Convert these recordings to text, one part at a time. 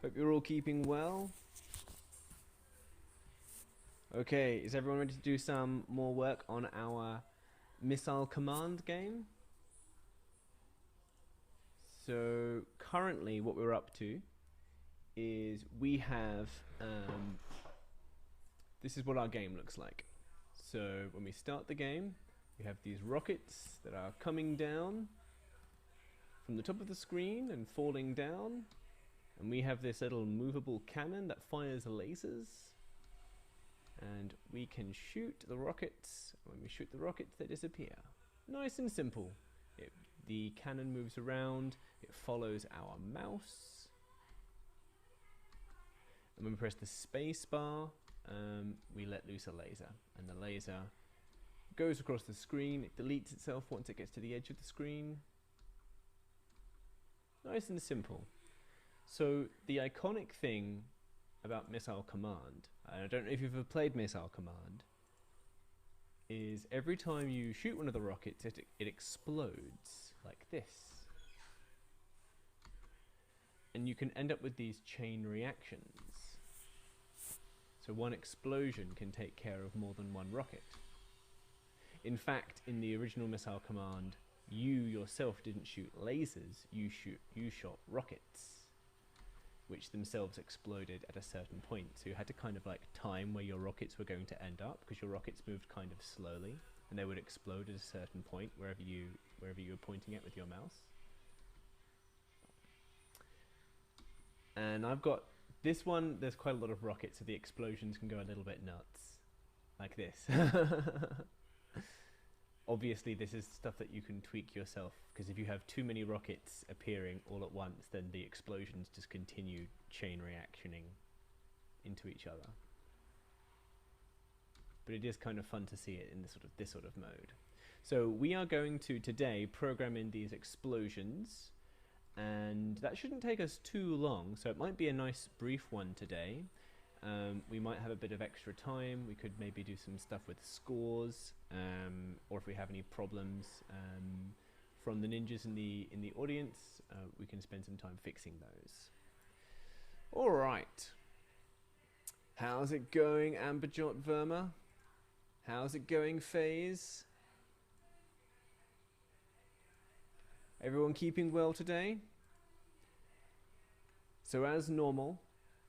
Hope you're all keeping well. Okay, is everyone ready to do some more work on our missile command game? So currently what we're up to is we have, this is what our game looks like. So when we start the game, we have these rockets that are coming down from the top of the screen and falling down. And we have this little movable cannon that fires lasers. And we can shoot the rockets. When we shoot the rockets, they disappear. Nice and simple. The cannon moves around, it follows our mouse. And when we press the space bar, we let loose a laser. And the laser goes across the screen, it deletes itself once it gets to the edge of the screen. Nice and simple. So the iconic thing about Missile Command, and I don't know if you've ever played Missile Command, is every time you shoot one of the rockets, it explodes like this. And you can end up with these chain reactions. So one explosion can take care of more than one rocket. In fact, in the original Missile Command, you yourself didn't shoot lasers, you shot rockets, which themselves exploded at a certain point. So you had to kind of like time where your rockets were going to end up, because your rockets moved kind of slowly, and they would explode at a certain point wherever you were pointing it with your mouse. And I've got this one, there's quite a lot of rockets, so the explosions can go a little bit nuts, like this. Obviously this is stuff that you can tweak yourself, because if you have too many rockets appearing all at once, then the explosions just continue chain reactioning into each other. But it is kind of fun to see it in this sort of mode. So we are going to today program in these explosions, and that shouldn't take us too long, so it might be a nice brief one today. We might have a bit of extra time. We could maybe do some stuff with scores, or if we have any problems from the ninjas in the audience, we can spend some time fixing those. All right. How's it going, Amberjot Verma? How's it going, FaZe? Everyone keeping well today? So as normal,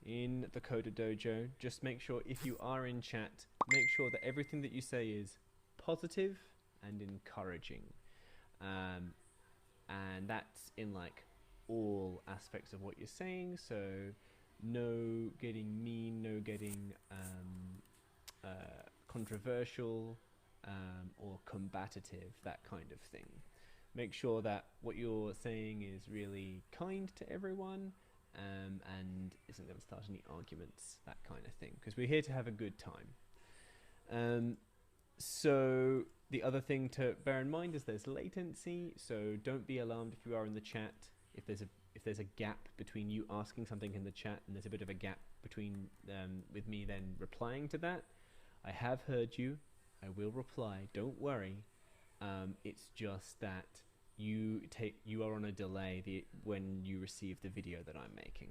in the Coder Dojo, just make sure if you are in chat, make sure that everything that you say is positive and encouraging. And that's in like all aspects of what you're saying, so no getting mean, no getting controversial or combative, that kind of thing. Make sure that what you're saying is really kind to everyone, and isn't going to start any arguments, that kind of thing, because we're here to have a good time. So the other thing to bear in mind is there's latency, so don't be alarmed if you are in the chat. If there's a gap between you asking something in the chat and there's a bit of a gap between with me then replying to that. I have heard you. I will reply. Don't worry. It's just that you are on a delay when you receive the video that I'm making.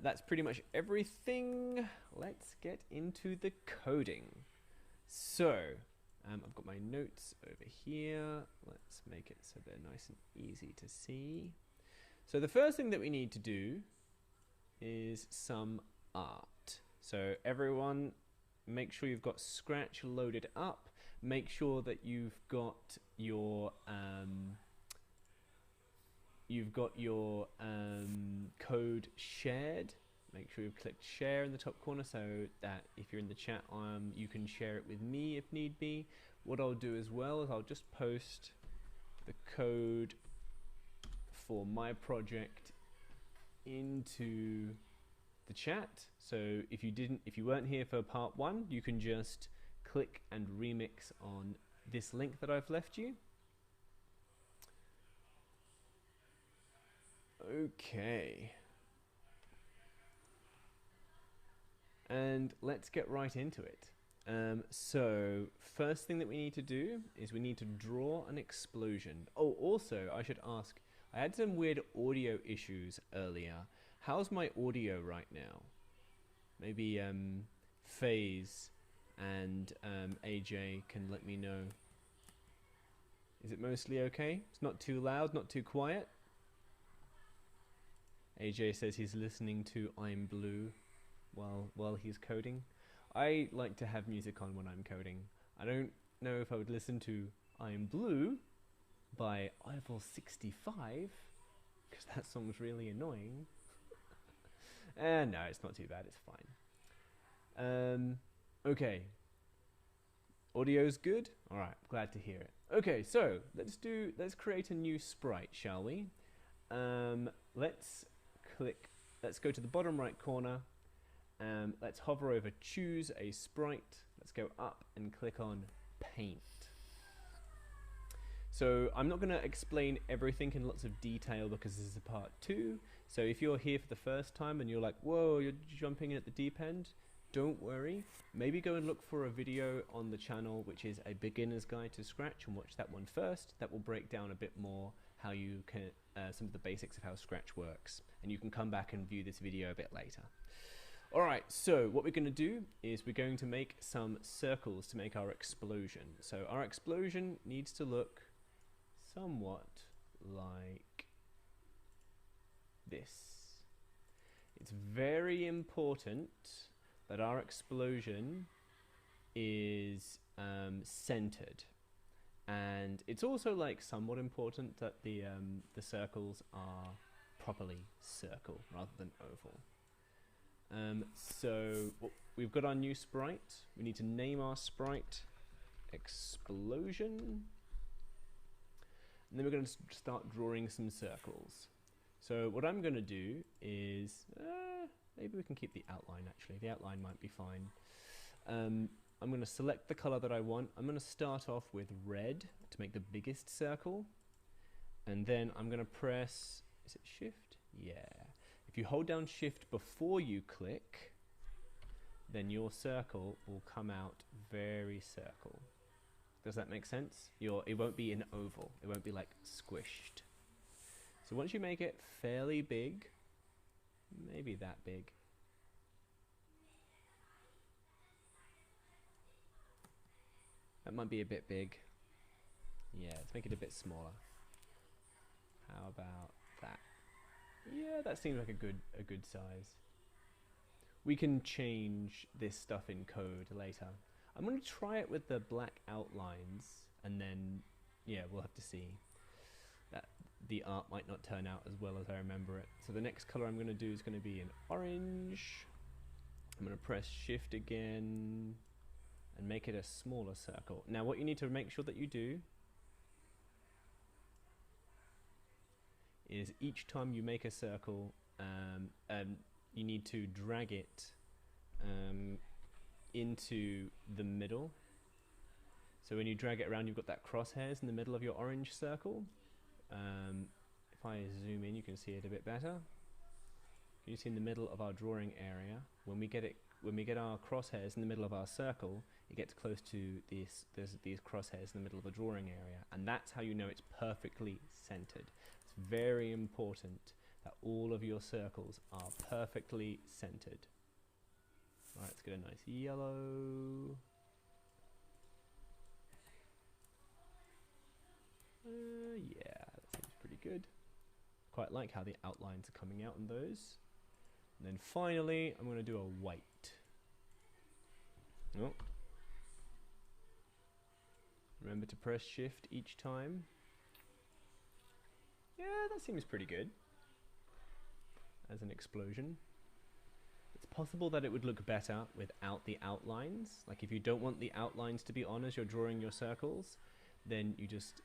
That's pretty much everything. Let's get into the coding. So I've got my notes over here. Let's make it so they're nice and easy to see. So the first thing that we need to do is some art. So everyone, make sure you've got Scratch loaded up. Make sure that you've got your code shared. Make sure you've clicked share in the top corner so that if you're in the chat, you can share it with me if need be. What I'll do as well is I'll just post the code for my project into the chat. So if you weren't here for part 1, you can just click and remix on this link that I've left you. Okay. And let's get right into it. So first thing that we need to do is we need to draw an explosion. Oh, also I should ask, I had some weird audio issues earlier. How's my audio right now? Maybe FaZe and AJ can let me know. Is it mostly okay? It's not too loud, not too quiet? AJ says he's listening to I'm Blue while he's coding. I like to have music on when I'm coding. I don't know if I would listen to I'm Blue by Eiffel 65 because that song's really annoying. No, it's not too bad, it's fine. Okay. Audio's good? Alright, glad to hear it. Okay, so let's create a new sprite, shall we? Let's go to the bottom right corner. Let's hover over choose a sprite. Let's go up and click on paint. So I'm not going to explain everything in lots of detail because this is a part 2. So if you're here for the first time and you're like, whoa, you're jumping in at the deep end, don't worry. Maybe go and look for a video on the channel which is a beginner's guide to Scratch and watch that one first. That will break down a bit more how you can, some of the basics of how Scratch works. And you can come back and view this video a bit later. Alright, so what we're going to do is we're going to make some circles to make our explosion. So our explosion needs to look somewhat like this. It's very important that our explosion is centered, and it's also like somewhat important that the circles are properly circle rather than oval. So we've got our new sprite. We need to name our sprite Explosion. And then we're going to start drawing some circles. So what I'm going to do is, maybe we can keep the outline actually. The outline might be fine. I'm going to select the color that I want. I'm going to start off with red to make the biggest circle. And then I'm going to press, is it shift? Yeah. If you hold down shift before you click, then your circle will come out very circle. Does that make sense? It won't be an oval. It won't be like squished. So once you make it fairly big, maybe that big. That might be a bit big. Yeah, let's make it a bit smaller. How about that? Yeah, that seems like a good size. We can change this stuff in code later. I'm going to try it with the black outlines, and then, yeah, we'll have to see. That the art might not turn out as well as I remember it. So the next color I'm going to do is going to be an orange. I'm going to press shift again and make it a smaller circle. Now what you need to make sure that you do is each time you make a circle, you need to drag it into the middle. So when you drag it around, you've got that crosshairs in the middle of your orange circle. If I zoom in, you can see it a bit better. You see in the middle of our drawing area, when we get our crosshairs in the middle of our circle, it gets close to these crosshairs in the middle of the drawing area, and that's how you know it's perfectly centered. It's very important that all of your circles are perfectly centered. Alright, let's get a nice yellow. Yeah, that seems pretty good. Quite like how the outlines are coming out on those. And then finally, I'm going to do a white. Oh. Remember to press shift each time. Yeah, that seems pretty good as an explosion. It's possible that it would look better without the outlines. Like if you don't want the outlines to be on as you're drawing your circles, then you just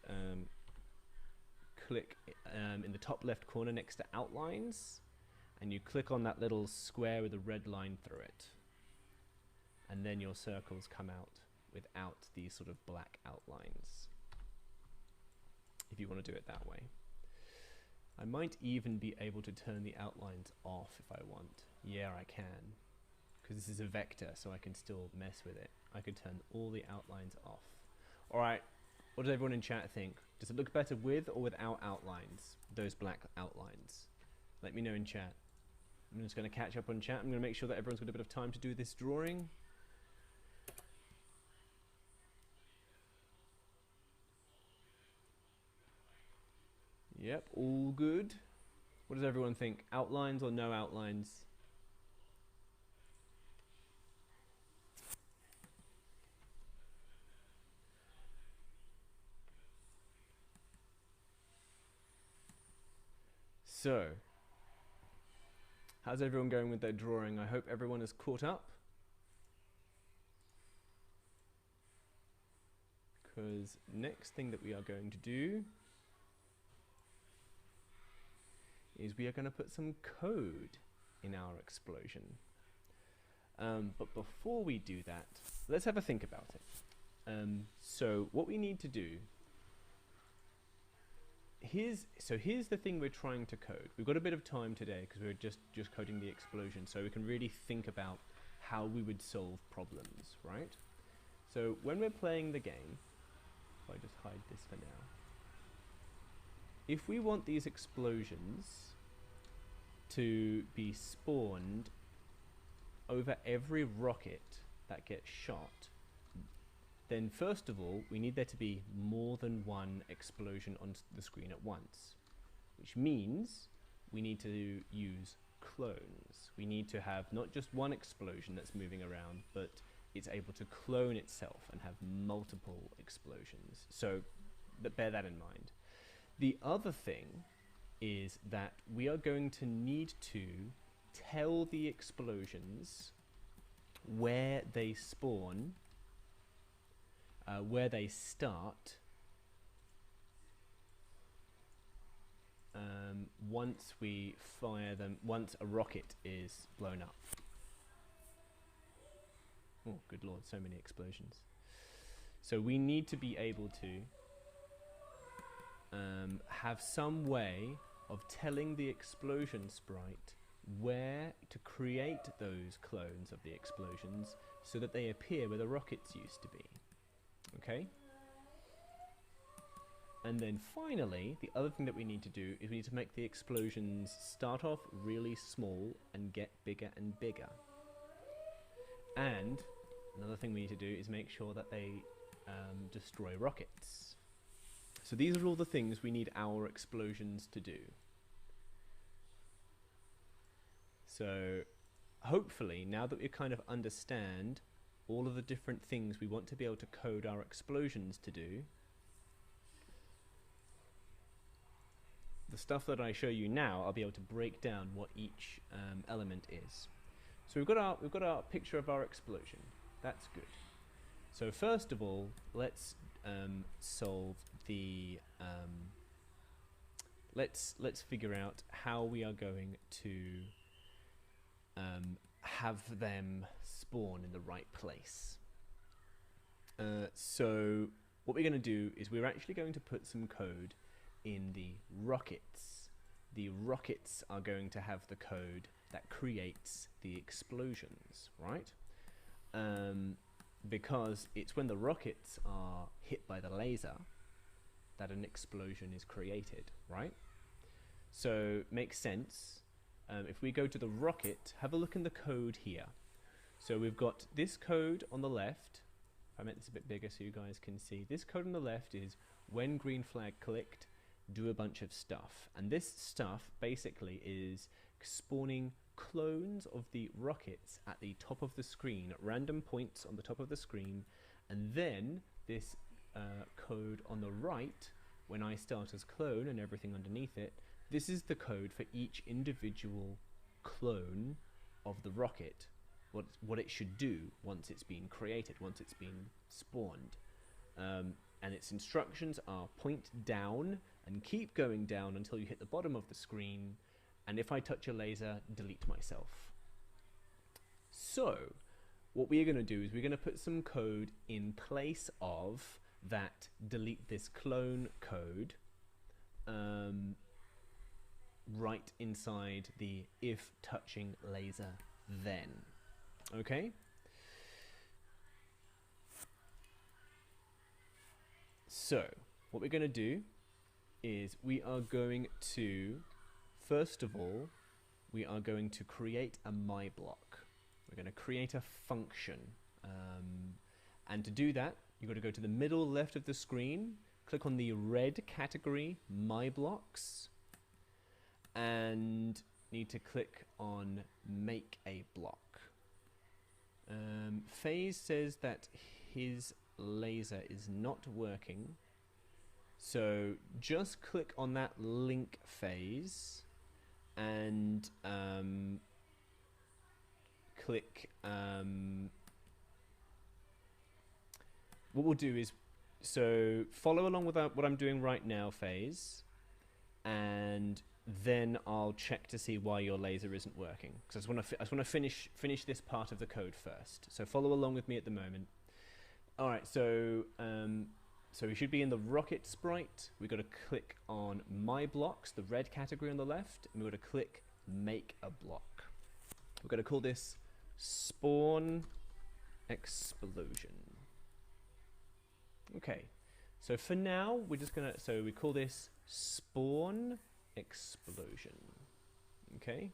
click in the top left corner next to outlines, and you click on that little square with a red line through it, and then your circles come out without these sort of black outlines, if you want to do it that way. I might even be able to turn the outlines off if I want. Yeah, I can, because this is a vector, so I can still mess with it. I could turn all the outlines off. Alright, what does everyone in chat think? Does it look better with or without outlines? Those black outlines. Let me know in chat. I'm just going to catch up on chat. I'm going to make sure that everyone's got a bit of time to do this drawing. Yep, all good. What does everyone think? Outlines or no outlines? So, how's everyone going with their drawing? I hope everyone is caught up. Because next thing that we are going to do is we are going to put some code in our explosion. But before we do that, let's have a think about it. So what we need to do, here's the thing we're trying to code. We've got a bit of time today because we're just coding the explosion, so we can really think about how we would solve problems, right? So when we're playing the game, if I just hide this for now, if we want these explosions to be spawned over every rocket that gets shot, then first of all, we need there to be more than one explosion on the screen at once, which means we need to use clones. We need to have not just one explosion that's moving around, but it's able to clone itself and have multiple explosions. So bear that in mind. The other thing is that we are going to need to tell the explosions where they spawn, where they start, once we fire them, once a rocket is blown up. Oh, good lord, so many explosions. So we need to be able to have some way of telling the explosion sprite where to create those clones of the explosions so that they appear where the rockets used to be. Okay? And then finally, the other thing that we need to do is we need to make the explosions start off really small and get bigger and bigger. And another thing we need to do is make sure that they destroy rockets. So these are all the things we need our explosions to do. So hopefully, now that we kind of understand all of the different things we want to be able to code our explosions to do, the stuff that I show you now, I'll be able to break down what each element is. So we've got our picture of our explosion. That's good. So first of all, let's solve the let's figure out how we are going to have them spawn in the right place. So what we're going to do is we're actually going to put some code in the rockets. The rockets are going to have the code that creates the explosions, right? Because it's when the rockets are hit by the laser that an explosion is created, right? So makes sense. If we go to the rocket, have a look in the code here. So we've got this code on the left. I make this a bit bigger so you guys can see. This code on the left is when green flag clicked, do a bunch of stuff. And this stuff basically is spawning clones of the rockets at the top of the screen, at random points on the top of the screen. And then this code on the right, when I start as clone and everything underneath it, this is the code for each individual clone of the rocket, what it should do once it's been created, once it's been spawned. And its instructions are point down and keep going down until you hit the bottom of the screen, and if I touch a laser, delete myself. So what we're going to do is we're going to put some code in place of that delete this clone code, right inside the if touching laser then. Okay? So what we're going to do is we are going to, first of all, we are going to create a my block. We're going to create a function. And to do that, you've got to go to the middle left of the screen, click on the red category, my blocks, and need to click on make a block. Phase says that his laser is not working, so just click on that link phase and click what we'll do is, so follow along with what I'm doing right now, phase, and then I'll check to see why your laser isn't working, because I just want to finish this part of the code first. So follow along with me at the moment. All right, so we should be in the rocket sprite. We've got to click on my blocks, the red category on the left, and we've got to click make a block. We're going to call this spawn explosion. Okay, so for now we're just gonna, so we call this spawn explosion. Okay.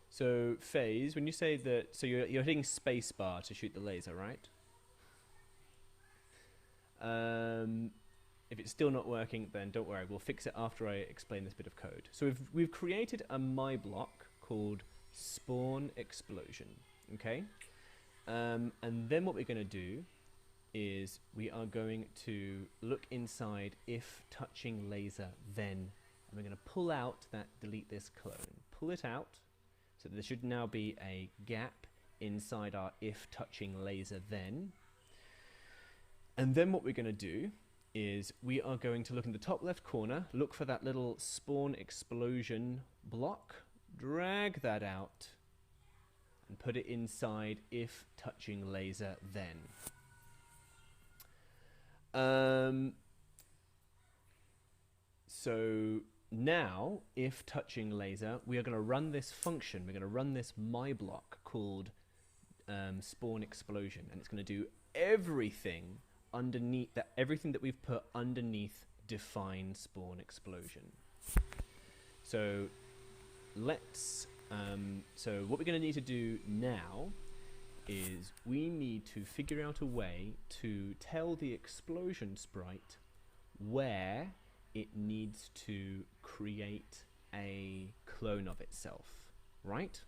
So phase, when you say that, so you're hitting spacebar to shoot the laser, right? If it's still not working, then don't worry, we'll fix it after I explain this bit of code. So we've created a my block called spawn explosion. Okay, and then what we're going to do is we are going to look inside if touching laser then, and we're going to pull out that delete this clone. Pull it out. So there should now be a gap inside our if touching laser then. And then what we're going to do is we are going to look in the top left corner, look for that little spawn explosion block, drag that out, and put it inside if touching laser then. So now, if touching laser, we are going to run this function. We're going to run this my block called spawn explosion, and it's going to do everything underneath that, everything that we've put underneath define spawn explosion. So let's. So what we're going to need to do now is we need to figure out a way to tell the explosion sprite where it needs to create a clone of itself, right?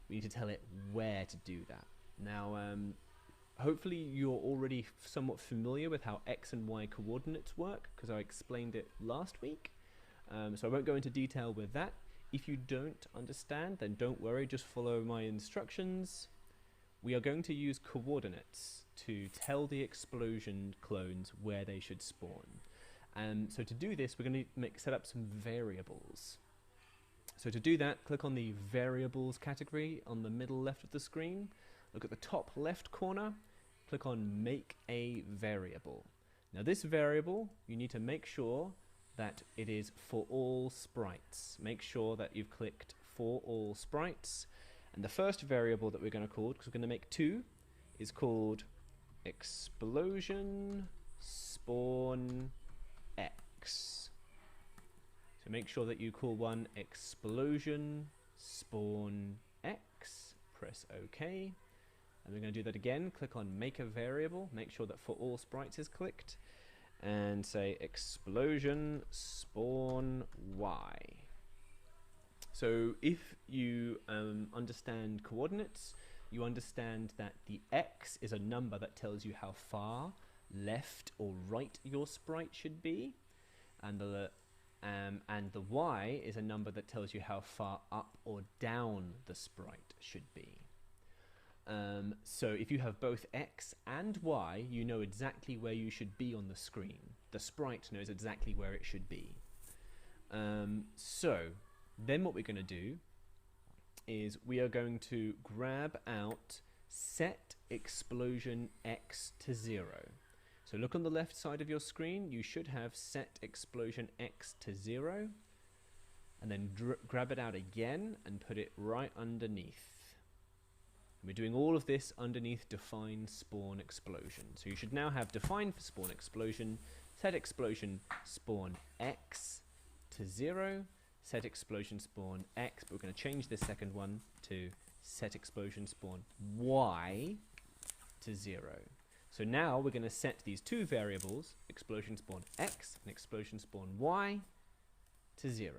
We need to tell it where to do that. Now, hopefully you're already somewhat familiar with how X and Y coordinates work, because I explained it last week. So I won't go into detail with that. If you don't understand, then don't worry, just follow my instructions. We are going to use coordinates to tell the explosion clones where they should spawn. So to do this, we're going to set up some variables. So to do that, click on the variables category on the middle left of the screen. Look at the top left corner, click on make a variable. Now this variable, you need to make sure that it is for all sprites. Make sure that you've clicked for all sprites. And the first variable that we're going to call, because we're going to make two, is called explosion spawn X. So make sure that you call one explosion spawn X, press OK, and we're going to do that again. Click on make a variable, make sure that for all sprites is clicked, and say explosion spawn Y. So if you understand coordinates, you understand that the X is a number that tells you how far left or right your sprite should be, and the Y is a number that tells you how far up or down the sprite should be. So if you have both X and Y, you know exactly where you should be on the screen. The sprite knows exactly where it should be. So then what we're going to do is we are going to grab out set explosion X to 0. So look on the left side of your screen, you should have set explosion X to 0, and then grab it out again and put it right underneath. We're doing all of this underneath define spawn explosion. So you should now have define for spawn explosion, set explosion spawn x to 0, set explosion spawn x, but we're going to change this second one to set explosion spawn y to 0. So now we're going to set these two variables, explosion spawn x and explosion spawn y, to 0.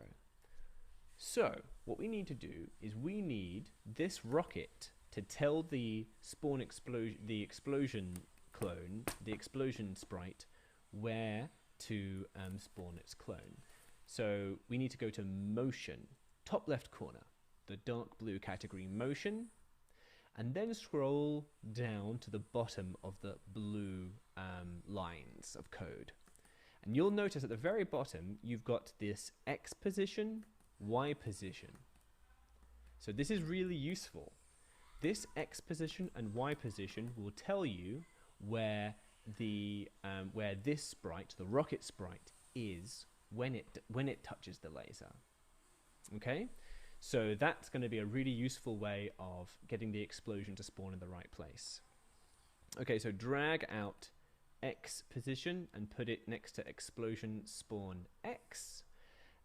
So what we need to do is we need this rocket to tell the spawn explosion clone, the explosion sprite, where to spawn its clone. So we need to go to motion, top left corner, the dark blue category motion, and then scroll down to the bottom of the blue lines of code. And you'll notice at the very bottom you've got this x position, y position. So this is really useful. This x position and y position will tell you where this sprite, the rocket sprite, is when it touches the laser. Okay, so that's going to be a really useful way of getting the explosion to spawn in the right place. Okay, so drag out x position and put it next to explosion spawn x,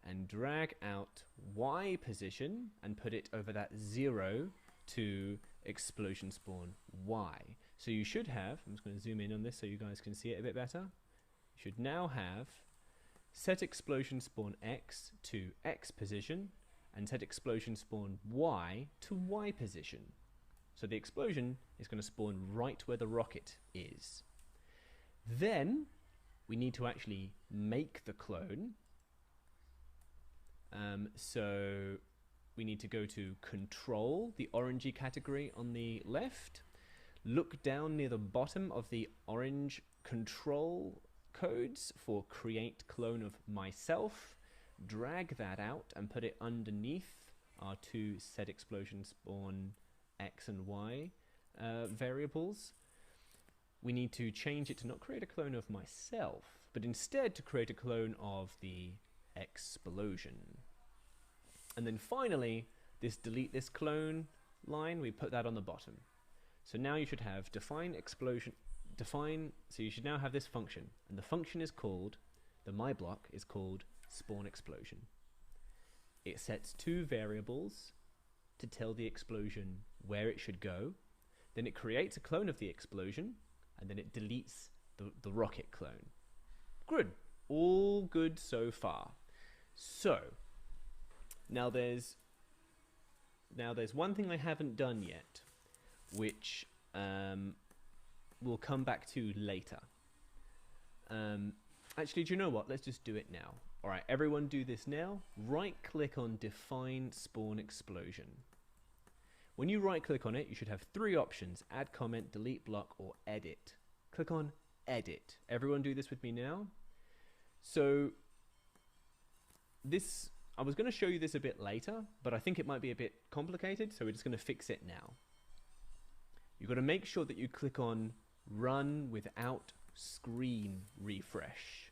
and drag out y position and put it over that 0 to explosion spawn y. So you should have, I'm just going to zoom in on this so you guys can see it a bit better. You should now have set explosion spawn x to x position and set explosion spawn y to y position. So the explosion is going to spawn right where the rocket is. Then we need to actually make the clone. So we need to go to control, the orangey category on the left, look down near the bottom of the orange control codes for create clone of myself, drag that out and put it underneath our two set explosion spawn x and y variables. We need to change it to not create a clone of myself, but instead to create a clone of the explosion. And then finally, this delete this clone line, we put that on the bottom. So now you should have define explosion, so you should now have this function, and the function is called, the my block is called spawn explosion. It sets two variables to tell the explosion where it should go, then it creates a clone of the explosion, and then it deletes the rocket clone. Good, all good so far. So now there's one thing I haven't done yet, which we'll come back to later. Actually, do you know what? Let's just do it now. All right, everyone do this now. Right-click on Define Spawn Explosion. When you right-click on it, you should have three options: Add Comment, Delete Block, or Edit. Click on Edit. Everyone do this with me now. So this, I was going to show you this a bit later, but I think it might be a bit complicated, so we're just going to fix it now. You've got to make sure that you click on Run Without Screen Refresh.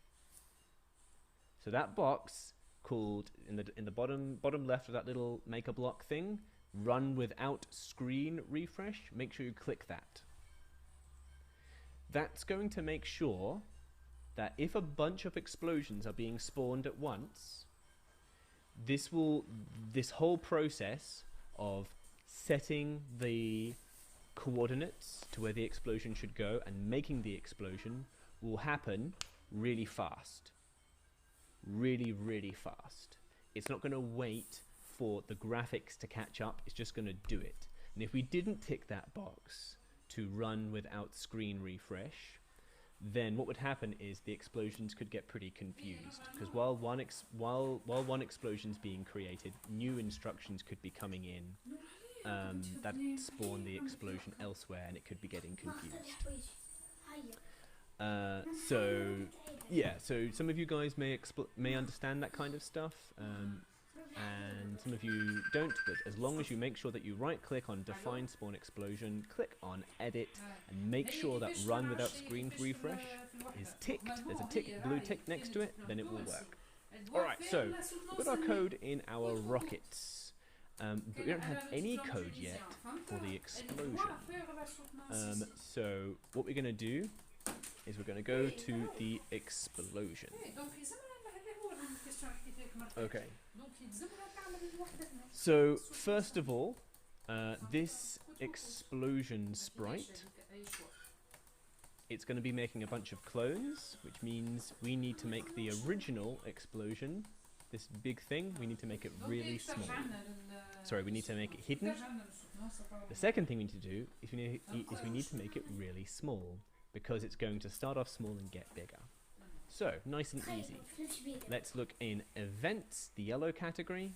So that box called in the bottom left of that little make a block thing, Run Without Screen Refresh, make sure you click that. That's going to make sure that if a bunch of explosions are being spawned at once, this whole process of setting the coordinates to where the explosion should go and making the explosion will happen really fast. Really, really fast. It's not going to wait for the graphics to catch up, it's just going to do it. And if we didn't tick that box to run without screen refresh, then what would happen is the explosions could get pretty confused, because while one explosion's being created, new instructions could be coming in that spawn the explosion elsewhere, and it could be getting confused. So yeah, so some of you guys may understand that kind of stuff, and some of you don't, but as long as you make sure that you right click on Define Spawn Explosion, click on Edit, and make sure that Run Without Screen Refresh is ticked, there's a blue tick next to it, then it will work. Alright, so we've got our code in our rockets. but we don't have any code yet for the explosion. So what we're going to do is we're going to go to the explosion. Okay. So first of all, this explosion sprite, it's going to be making a bunch of clones, which means we need to make the original explosion, this big thing, we need to make it really small. Sorry, we need to make it hidden. The second thing we need to do is we need to make it really small, because it's going to start off small and get bigger. So, nice and easy. Let's look in events, the yellow category.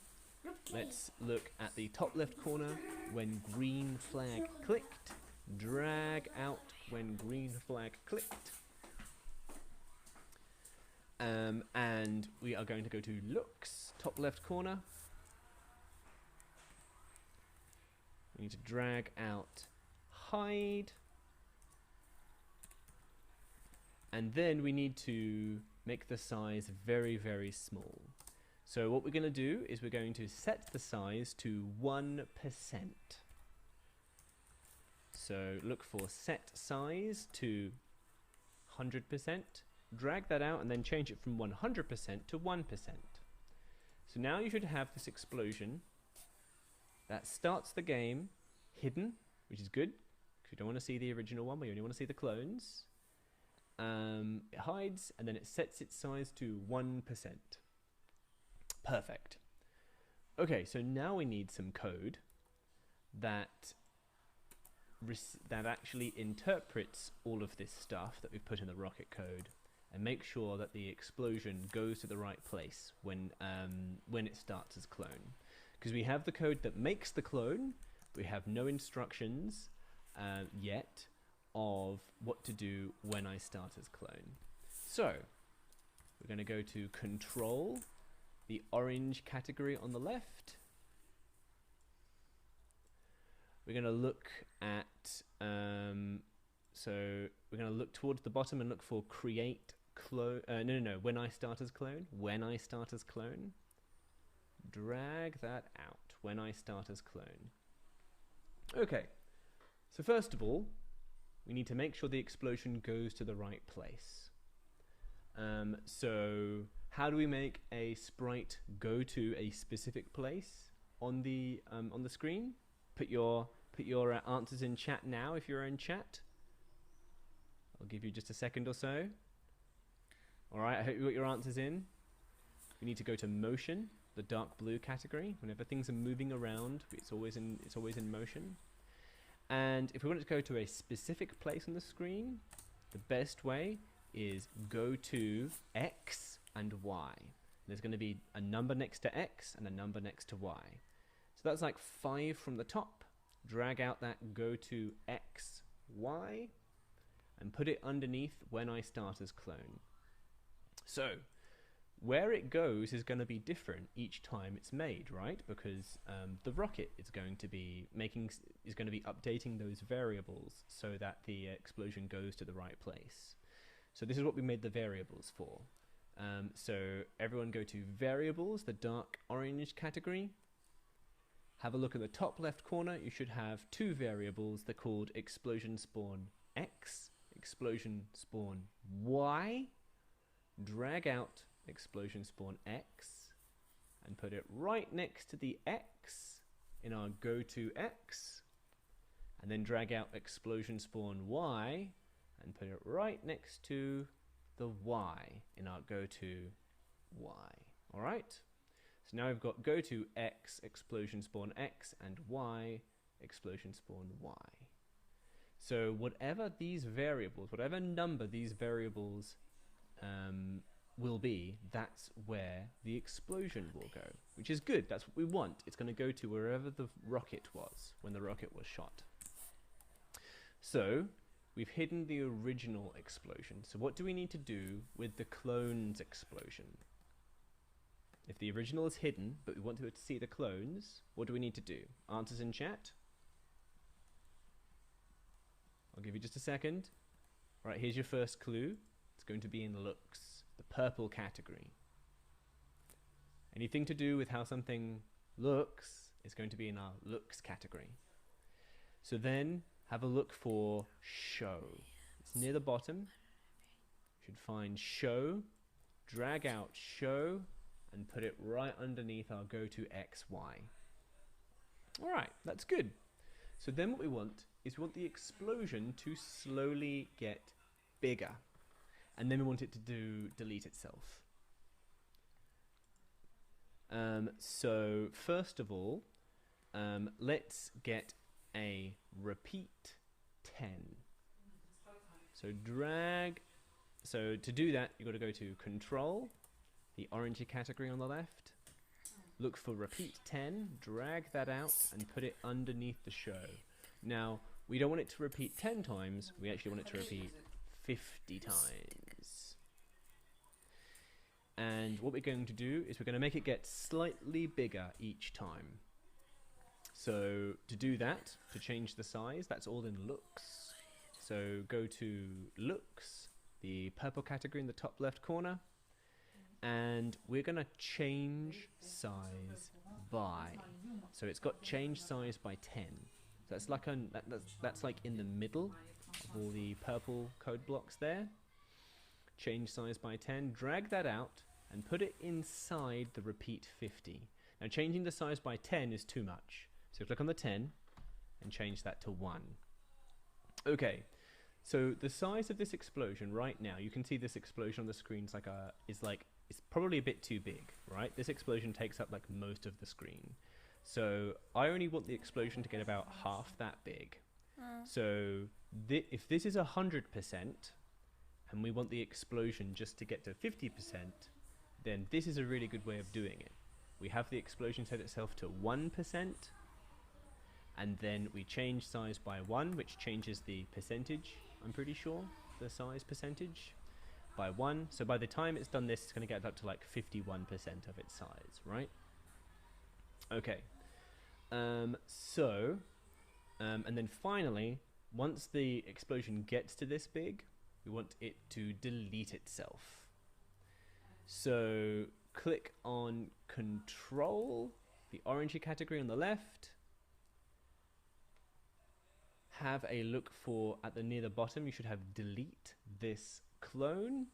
Let's look at the top left corner, when green flag clicked. Drag out when green flag clicked. And we are going to go to looks, top left corner. We need to drag out hide. And then we need to make the size very, very small. So what we're going to do is we're going to set the size to 1%. So look for set size to 100%. Drag that out and then change it from 100% to 1%. So now you should have this explosion that starts the game hidden, which is good, because you don't want to see the original one, but you only want to see the clones. It hides and then it sets its size to 1%. Perfect. Okay, so now we need some code that actually interprets all of this stuff that we've put in the rocket code and make sure that the explosion goes to the right place when it starts as clone. Because we have the code that makes the clone, we have no instructions yet of what to do when I start as clone. So we're going to go to control, the orange category on the left. We're going to look at, so we're going to look towards the bottom and look for create clone, when I start as clone, drag that out, when I start as clone. Okay, so first of all, we need to make sure the explosion goes to the right place. So how do we make a sprite go to a specific place on the screen? Put your answers in chat now if you're in chat. I'll give you just a second or so. All right, I hope you got your answers in. We need to go to motion, the dark blue category. Whenever things are moving around, it's always in motion. And if we want it to go to a specific place on the screen, the best way is go to X and Y. There's going to be a number next to X and a number next to Y. So that's like 5 from the top. Drag out that go to X, Y, and put it underneath when I start as clone. So where it goes is going to be different each time it's made, right? Because the rocket is going to be updating those variables so that the explosion goes to the right place. So this is what we made the variables for. So everyone go to variables, the dark orange category. Have a look at the top left corner. You should have 2 variables. They're called explosion spawn X, explosion spawn Y. Drag out explosion spawn X and put it right next to the X in our go to X, and then drag out explosion spawn Y and put it right next to the Y in our go to Y. All right, so now we've got go to X, explosion spawn X, and Y, explosion spawn Y. So whatever these variables, whatever number these variables will be, that's where the explosion will go, which is good. That's what we want. It's going to go to wherever the rocket was when the rocket was shot. So we've hidden the original explosion. So what do we need to do with the clones explosion? If the original is hidden, but we want to see the clones, what do we need to do? Answers in chat. I'll give you just a second. All right, here's your first clue. It's going to be in looks, the purple category. Anything to do with how something looks is going to be in our looks category. So then have a look for show. It's near the bottom. You should find show, drag out show, and put it right underneath our go to XY. Alright, that's good. So then what we want is we want the explosion to slowly get bigger. And then we want it to delete itself. So first of all, let's get a repeat 10. So so to do that, you've got to go to Control, the orangey category on the left, look for repeat 10, drag that out and put it underneath the show. Now, we don't want it to repeat 10 times, we actually want it to repeat 50 times. And what we're going to do is we're going to make it get slightly bigger each time. So to do that, to change the size, that's all in looks. So go to looks, the purple category in the top left corner, and we're going to change size by. So it's got change size by 10. So that's like that's like in the middle of all the purple code blocks there. Change size by 10, drag that out and put it inside the repeat 50. Now changing the size by 10 is too much. So click on the 10 and change that to 1. Okay, so the size of this explosion right now, you can see this explosion on the screen it's probably a bit too big, right? This explosion takes up like most of the screen. So I only want the explosion to get about half that big. So if this is 100%, and we want the explosion just to get to 50%, then this is a really good way of doing it. We have the explosion set itself to 1%, and then we change size by 1, which changes the percentage, I'm pretty sure, the size percentage, by 1. So by the time it's done this, it's going to get up to like 51% of its size, right? Okay. And then finally, once the explosion gets to this big, we want it to delete itself. So click on Control, the orangey category on the left. Have a look for, near the bottom, you should have delete this clone.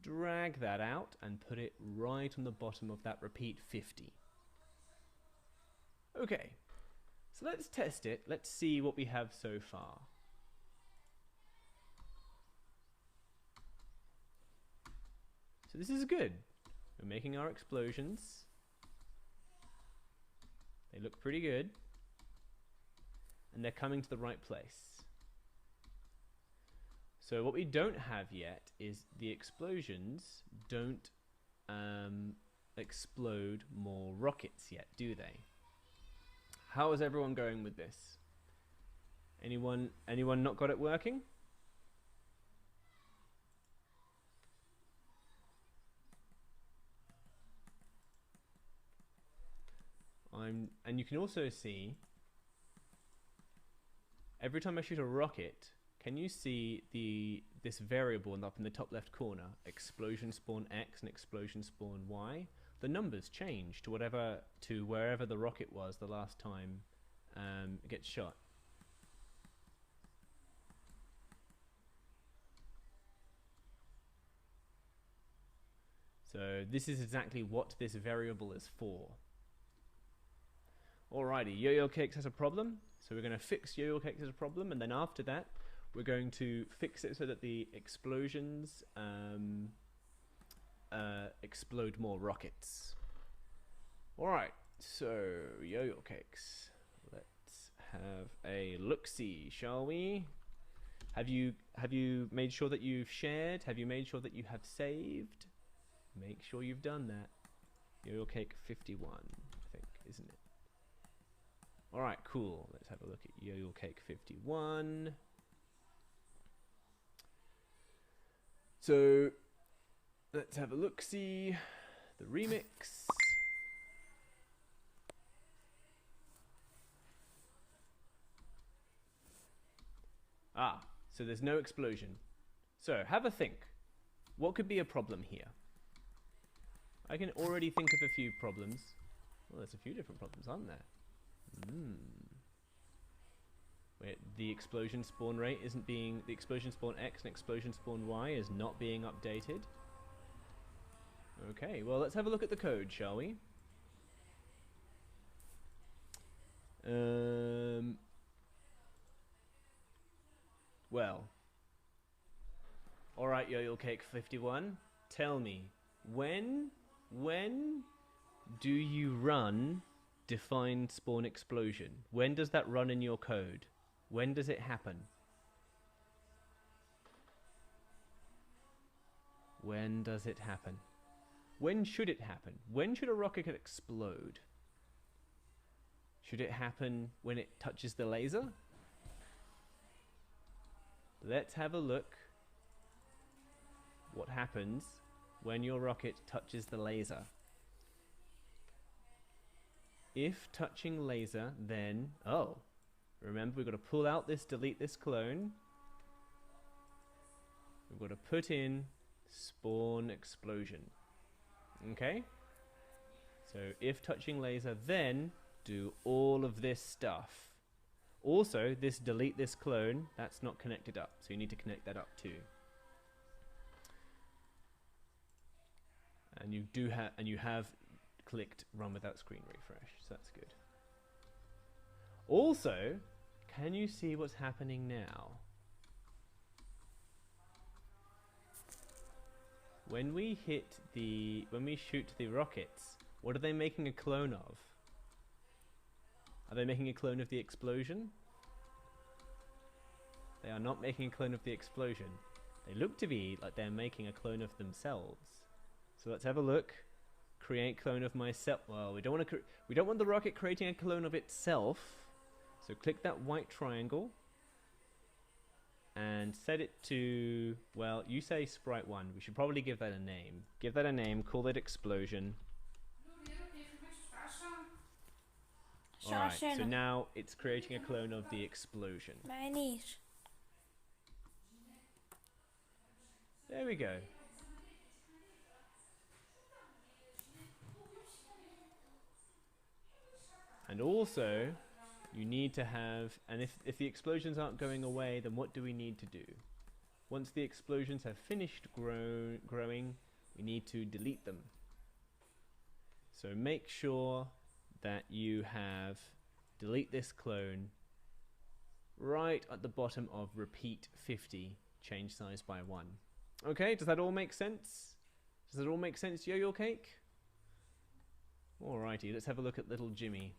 Drag that out and put it right on the bottom of that repeat 50. Okay, so let's test it. Let's see what we have so far. So this is good. We're making our explosions. They look pretty good. And they're coming to the right place. So what we don't have yet is the explosions don't explode more rockets yet, do they? How is everyone going with this? Anyone not got it working? And you can also see, every time I shoot a rocket, can you see this variable up in the top left corner, explosion spawn X and explosion spawn Y? The numbers change to wherever the rocket was the last time it gets shot. So this is exactly what this variable is for. Alrighty, Yo-Yo Cakes has a problem, so we're going to fix Yo-Yo Cakes as a problem, and then after that, we're going to fix it so that the explosions explode more rockets. Alright, so Yo-Yo Cakes, let's have a look-see, shall we? Have you made sure that you've shared? Have you made sure that you have saved? Make sure you've done that. Yo-Yo Cake 51, I think, isn't it? Alright, cool. Let's have a look at Yo-Yo Cake 51. So, let's have a look-see. The remix. So there's no explosion. So, have a think. What could be a problem here? I can already think of a few problems. Well, there's a few different problems, aren't there? Wait, the explosion spawn rate isn't being... The explosion spawn X and explosion spawn Y is not being updated. Okay, well, let's have a look at the code, shall we? Well. Alright, Yo-Yo Cake 51. Tell me, when do you run defined spawn explosion? When does that run in your code? When does it happen? When does it happen? When should it happen? When should a rocket explode? Should it happen when it touches the laser? Let's have a look what happens when your rocket touches the laser. If touching laser, then... Oh, remember we've got to pull out this, delete this clone. We've got to put in spawn explosion. Okay? So if touching laser, then do all of this stuff. Also, this delete this clone, that's not connected up, so you need to connect that up too. And you have clicked run without screen refresh, so that's good. Also, can you see what's happening now? When we shoot the rockets, what are they making a clone of? Are they making a clone of the explosion? They are not making a clone of the explosion. They look to be like they're making a clone of themselves. So let's have a look. Create clone of myself. Well, we don't want the rocket creating a clone of itself. So click that white triangle and set it to, well, you say sprite 1. We should probably give that a name. Give that a name, call it explosion. Alright, so now it's creating a clone of the explosion. There we go. And also, you need to have, and if the explosions aren't going away, then what do we need to do? Once the explosions have finished growing, we need to delete them. So make sure that you have delete this clone right at the bottom of repeat 50, change size by 1. Okay, does that all make sense? Does that all make sense, Yo-Yo Cake? Alrighty, let's have a look at little Jimmy.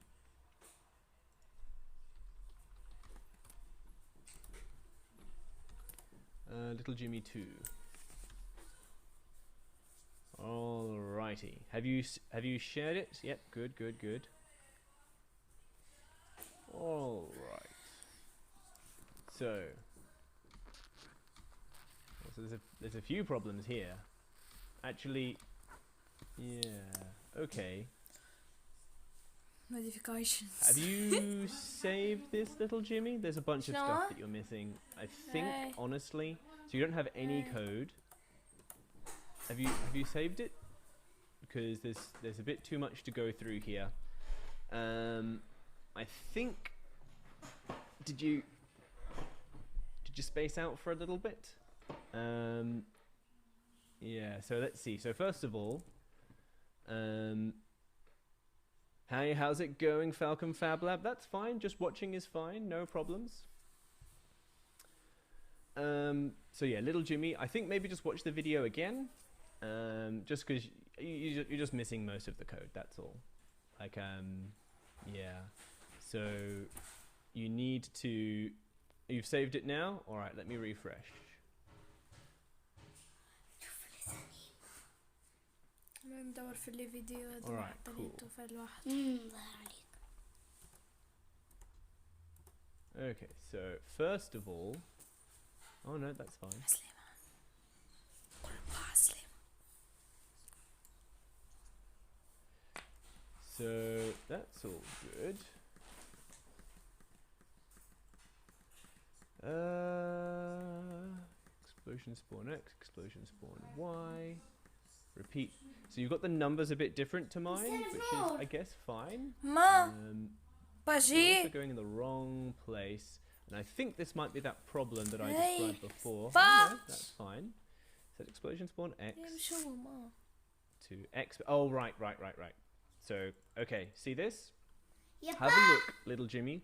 Little Jimmy 2. Alrighty. Have you shared it? Yep. Good. Good. Good. All right. So there's a few problems here. Actually, yeah. Okay. Modifications. Have you saved this, little Jimmy? There's a bunch of stuff that you're missing. I think, honestly, so you don't have any code. Have you saved it? Because there's a bit too much to go through here. I think. Did you space out for a little bit? Yeah. So let's see. So first of all, how's it going, Falcon Fab Lab? That's fine. Just watching is fine. No problems. So yeah, little Jimmy. I think maybe just watch the video again. Just because you're just missing most of the code. That's all. Like yeah. So you need to. You've saved it now. All right. Let me refresh. ندور في الفيديو هذا Alright, cool. في الواحد. Okay, so first of all, oh no, that's fine. So that's all good. Explosion spawn X, explosion spawn Y. repeat. So you've got the numbers a bit different to mine, which is, I guess, fine. ما You're باجي also going in the wrong place. And I think this might be that problem that I described before. Ba- Oh, no, that's fine. Set explosion spawn X يمشوا ما to X. Oh, right. So, okay, see this? Yep. Have a look, little Jimmy.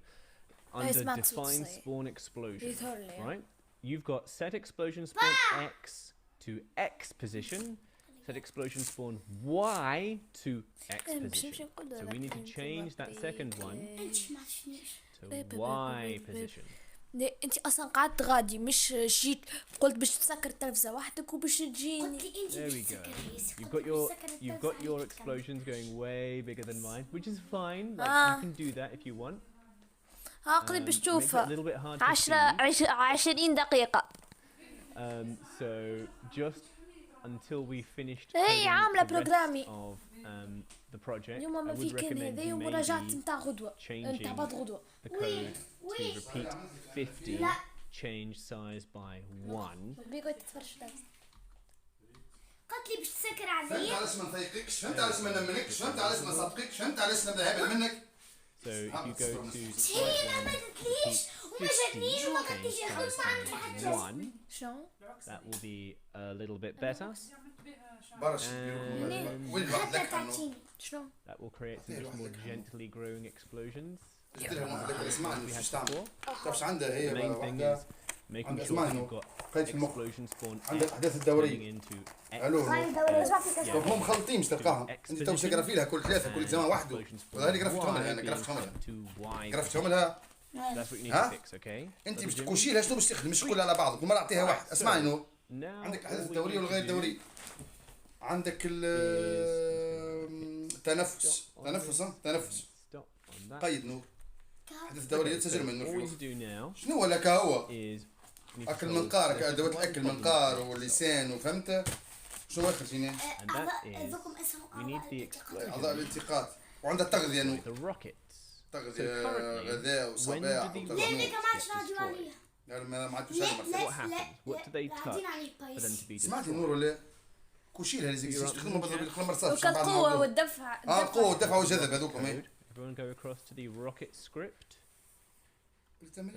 Under it's not so define say. spawn explosion, يظهر لي. right? You've got set explosion spawn X to X position. Set explosion spawn Y to X position. So we need to change that second one انت ما تشنيش. to Y position. انت اصلا قعدت غادي مش جيت قلت باش تسكر التلفزه وحدك وباش تجيني. قلت لي انت There we باش go. تسكر ياسر. You've قلت got لي your باش تسكر you've got التلفزة your وحدك. explosions going way bigger than mine, which is fine. Like you can do that if you want. عقلي باش Makes it a تشوفها little bit hard to 20 دقيقة. So just until we finished هي coding عاملة the rest بروجرامي. of the project, اليوم I ما would في كان recommend هذايا you ومراجعة maybe نتاع غدوة changing نتاع بعد غدوة. the code to Oui. repeat 50, لا. change size by 1. بيقعد تتفرج التلفزة. قلت لي باش تسكر فهمت عليا. على اسم ما نضايقكش، فهمت على اسم ما نملكش، فهمت على اسم ما نصدقكش، فهمت على اسم نبدا هبل منك. So if you go to هي slide ما 1, قلتليش وما 50, جاتنيش وما change قلتليش يا size خلص ما عملت by حاجة. 1, شنو؟ that will be a little bit better. برشا وين الواحد لك عنه؟ تعطيني. شنو؟ That will create some just more gently growing explosions. ديرها واحد اللي اسمعني We had باش تعمل. before. تعرفش عندها The هي main thing is وحدة making عندها sure اسمها that إنه you've got قيد في المخ. explosion spawn عندها X الأحداث turning الدورية. into X. الو Yeah. هم مخلطين مش تلقاها. انت تو تقرا لها كل ثلاثة كل زمان وحده. وهذه جرفتهم لها انا جرفتهم لها. جرفتهم لها. That's what you need ها؟ to fix, okay? انت Brother باش Jimmy? تكوشي لها شنو باش تخدم مش كلها على بعض كل مرة اعطيها واحد. اسمعني نور. Now عندك all الاحداث we الدورية need والغير to do دورية. عندك التنفس تنفس stop on that. قيد نور الأحداث الدورية Okay, تسجل so من all we نور need to do now شنو ولا كهو is we need to اكل solve منقار this ادوات one الاكل problem منقار for ourselves. واللسان وفهمت شنو اخر شيء And that is we need the اعضاء explosion الالتقاط وعندها التغذيه نور with the rockets. تغذيه currently, غذاء when وصباح do these وتغذية. لأنك ما عادش get راضي عليا. لا ما عاد تسالي What happens? What do they touch for them to be سمعتي destroyed? نور ولا كوشي لها لازم تخدموا بالقلم وكان القوة والدفع. قوه والدفع والجذب هذوكم Code. Everyone go across to the rocket script. Have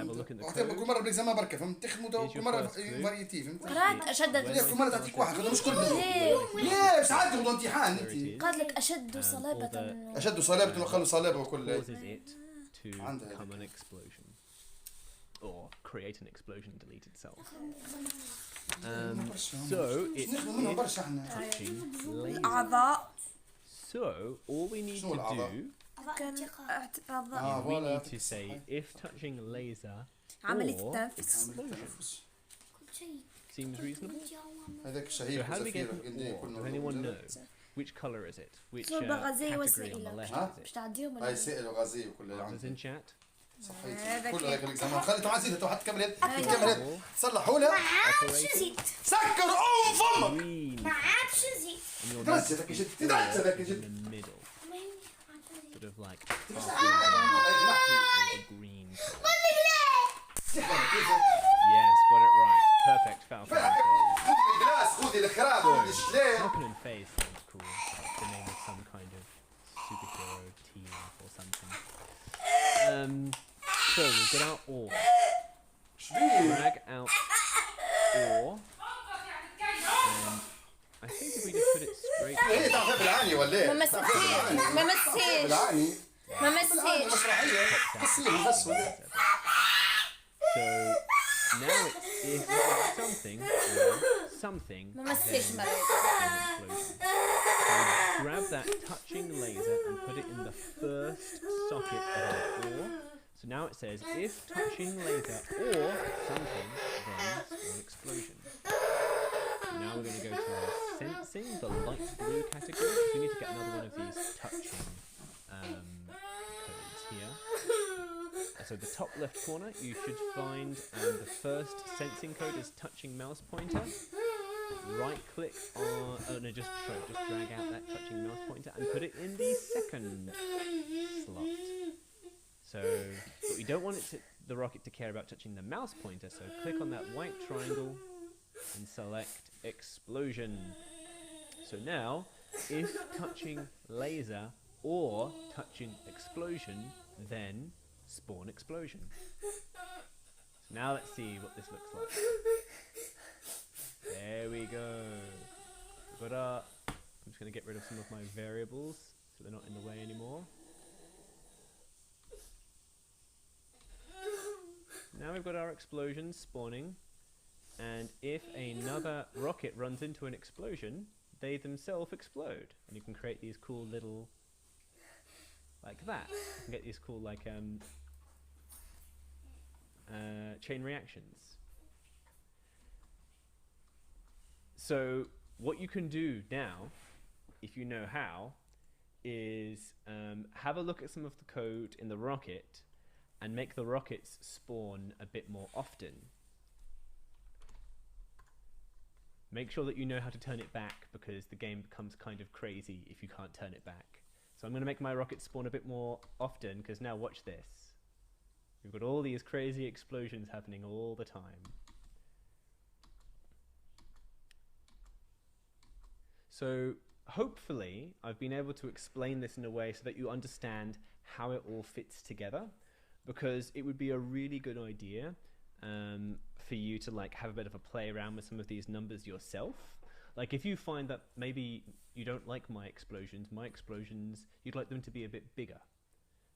a look at the اعطيها كل code. مره بالاكزامان بركه فهمت تخدموا Here's كل your مره first clue. فاريتي فهمت قرأت أشد When كل مره تعطيك واحد خدمه مش كل ليه؟ ليه ساعات تاخذوا امتحان There it انت is. قالت لك أشد all صلابة. the- اشد صلابه وخلوا صلابه وكل Causes it to عندها become an explosion or create an explosion and delete itself. So it's نخدموا منهم برشا احنا touching laser. الأعضاء. So all we need شنو to الأعضاء؟ do كان أعضاء. is we فوالا. need to say if touching laser عملية or التنفس. explosion. Seems reasonable. هذاك So الشهيق how do we get والزفير an or? Does anyone know? Which color is it? Which صورة غازية category on the وسائلة. left ها؟ is باش it? تعديهم هاي ولا؟ سائل وغازي وكل اللي Answers عندي in chat. صحيح كل هذاك الاكزامان خلي تعال زيد تو حتى كمل هاد كمل هاد Or تصلحوا لها عادش زيد. سكر ام فمك green. ما عادش زيد. And you'll درس need هذاك to جد put درس هذاك it in جد the middle, sort of like half the green. Yes, got it right. Perfect. Falcon and Phase. خذي الجلاس خذي الخراب خذي الشلال Falcon and Phase sounds cool. Like the name of some kind of superhero team or something. So we'll get out ore. Drag out ore. And I think if we just put it straight. هي تعرفها بالعاني ولا ايه؟ ما مسيتش ما مسيتش بالعاني ما بالعاني مسيتش. مسرحيه قصير بس ولا So now it's if something or something ما مسيتش then مرة. an explosion. So grab that touching laser and put it in the first socket of our ore. So now it says if touching laser or something then an explosion. Now we're going to go to sensing, the light blue category. We need to get another one of these touching codes here. So the top left corner, you should find the first sensing code is touching mouse pointer. Right click on, oh no, just drag out that touching mouse pointer and put it in the second slot. So, but we don't want the rocket to care about touching the mouse pointer, so click on that white triangle and select explosion. So now, if touching laser or touching explosion, then spawn explosion. So now let's see what this looks like. There we go. We've got our, I'm just going to get rid of some of my variables so they're not in the way anymore. Now we've got our explosions spawning, and if another rocket runs into an explosion, they themselves explode, and you can create these cool little, like that. You can get these cool like chain reactions. So what you can do now, if you know how, is have a look at some of the code in the rocket and make the rockets spawn a bit more often. Make sure that you know how to turn it back, because the game becomes kind of crazy if you can't turn it back. So I'm going to make my rockets spawn a bit more often, because now watch this. We've got all these crazy explosions happening all the time. So hopefully I've been able to explain this in a way so that you understand how it all fits together, because it would be a really good idea for you to like have a bit of a play around with some of these numbers yourself. Like if you find that maybe you don't like my explosions, you'd like them to be a bit bigger,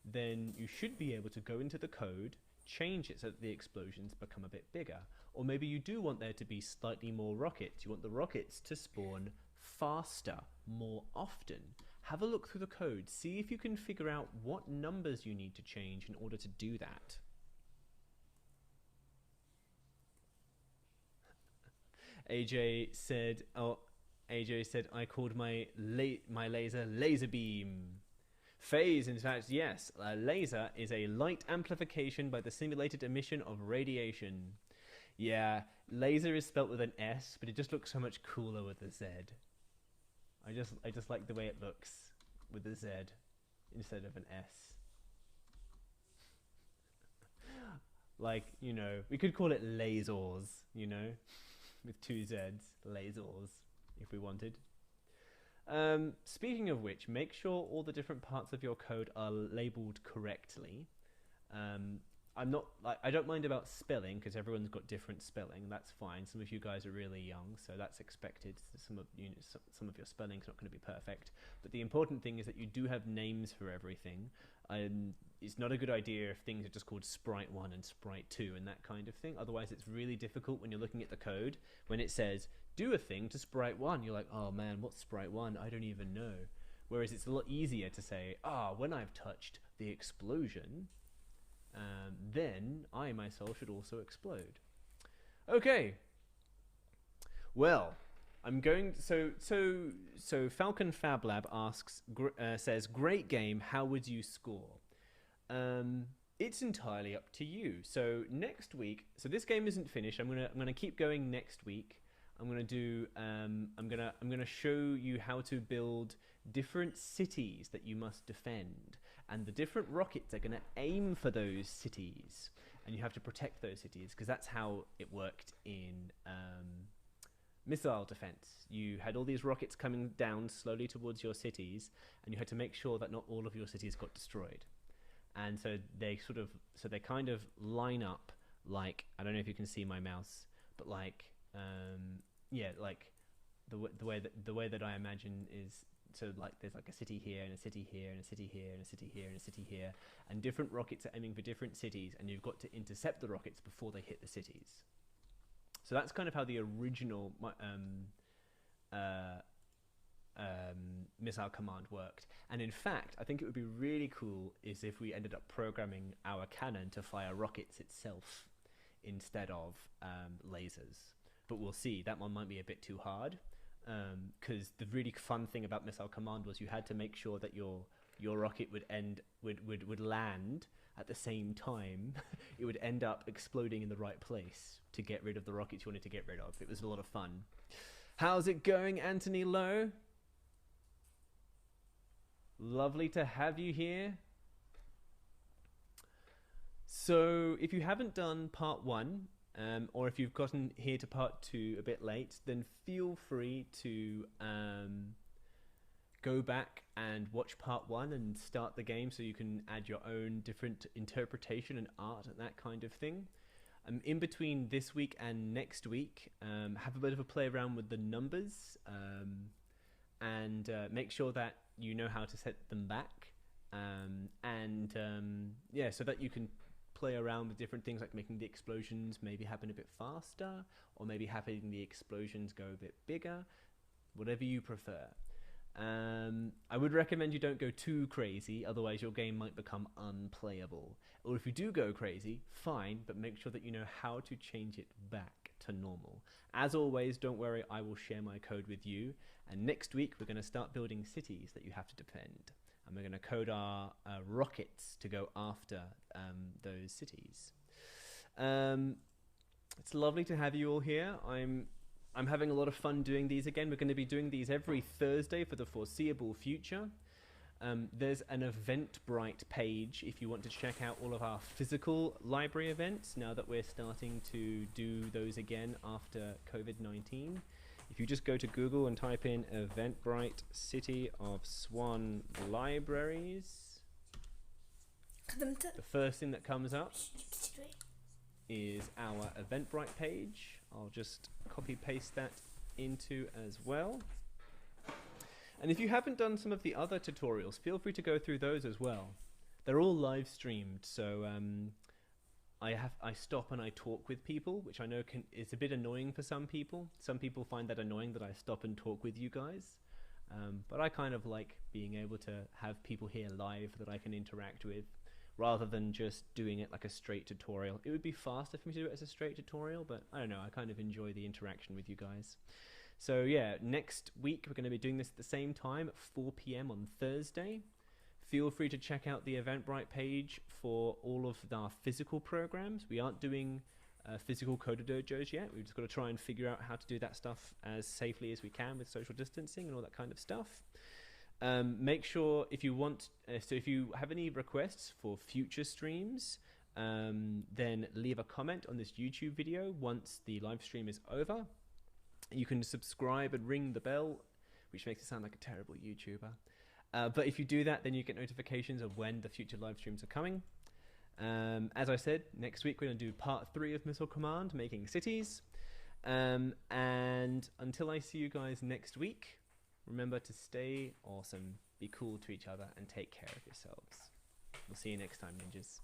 then you should be able to go into the code, change it so that the explosions become a bit bigger. Or maybe you do want there to be slightly more rockets. You want the rockets to spawn faster, more often. Have a look through the code, see if you can figure out what numbers you need to change in order to do that. AJ said, I called my laser laser beam. Phase, in fact, yes, a laser is a light amplification by the simulated emission of radiation. Yeah, laser is spelt with an S, but it just looks so much cooler with a Z. I just like the way it looks with a Z instead of an S. Like, you know, we could call it lasers, you know, with 2 Z's, lasers, if we wanted. Speaking of which, make sure all the different parts of your code are labeled correctly. I don't mind about spelling, because everyone's got different spelling. That's fine. Some of you guys are really young, so that's expected. Some of your spelling's not going to be perfect. But the important thing is that you do have names for everything. It's not a good idea if things are just called Sprite 1 and Sprite 2 and that kind of thing. Otherwise, it's really difficult when you're looking at the code. When it says, do a thing to Sprite 1, you're like, oh man, what's Sprite 1? I don't even know. Whereas it's a lot easier to say, when I've touched the explosion, then I myself should also explode. Okay. Well, I'm going. So Falcon Fab Lab asks, says, great game. How would you score? It's entirely up to you. So next week. So this game isn't finished. I'm gonna keep going next week. I'm gonna show you how to build different cities that you must defend, and the different rockets are gonna aim for those cities, and you have to protect those cities, because that's how it worked in missile defense. You had all these rockets coming down slowly towards your cities, and you had to make sure that not all of your cities got destroyed. And so they kind of line up like, I don't know if you can see my mouse, but like like the way that I imagine is, so like there's like a city here and a city here and a city here and a city here and a city here, and different rockets are aiming for different cities, and you've got to intercept the rockets before they hit the cities. So that's kind of how the original missile command worked. And in fact, I think it would be really cool is if we ended up programming our cannon to fire rockets itself instead of lasers. But we'll see. That one might be a bit too hard, because the really fun thing about missile command was you had to make sure that your rocket would land at the same time. It would end up exploding in the right place to get rid of the rockets you wanted to get rid of. It was a lot of fun. How's it going, Anthony Lowe? Lovely to have you here. So if you haven't done part 1, Or if you've gotten here to part 2 a bit late, then feel free to go back and watch part 1 and start the game so you can add your own different interpretation and art and that kind of thing. In between this week and next week, have a bit of a play around with the numbers and make sure that you know how to set them back. Yeah, so that you can play around with different things like making the explosions maybe happen a bit faster, or maybe having the explosions go a bit bigger, whatever you prefer. I would recommend you don't go too crazy, otherwise your game might become unplayable. Or if you do go crazy, fine, but make sure that you know how to change it back to normal. As always, don't worry, I will share my code with you, and next week we're going to start building cities that you have to defend. And we're going to code our rockets to go after those cities. It's lovely to have you all here. I'm having a lot of fun doing these again. We're going to be doing these every Thursday for the foreseeable future. There's an Eventbrite page if you want to check out all of our physical library events now that we're starting to do those again after COVID-19. If you just go to Google and type in Eventbrite City of Swan Libraries, the first thing that comes up is our Eventbrite page. I'll just copy paste that into as well. And if you haven't done some of the other tutorials, feel free to go through those as well. They're all live streamed, so I stop and I talk with people, which I know is a bit annoying for some people. Some people find that annoying that I stop and talk with you guys. But I kind of like being able to have people here live that I can interact with, rather than just doing it like a straight tutorial. It would be faster for me to do it as a straight tutorial, but I don't know, I kind of enjoy the interaction with you guys. So yeah, next week we're going to be doing this at the same time at 4 p.m. on Thursday. Feel free to check out the Eventbrite page for all of our physical programs. We aren't doing physical Coder Dojos yet. We've just got to try and figure out how to do that stuff as safely as we can with social distancing and all that kind of stuff. Make sure if you want, so if you have any requests for future streams, then leave a comment on this YouTube video once the live stream is over. You can subscribe and ring the bell, which makes it sound like a terrible YouTuber. But if you do that, then you get notifications of when the future live streams are coming. As I said, next week we're going to do part 3 of Missile Command, making cities. And until I see you guys next week, remember to stay awesome, be cool to each other, and take care of yourselves. We'll see you next time, ninjas.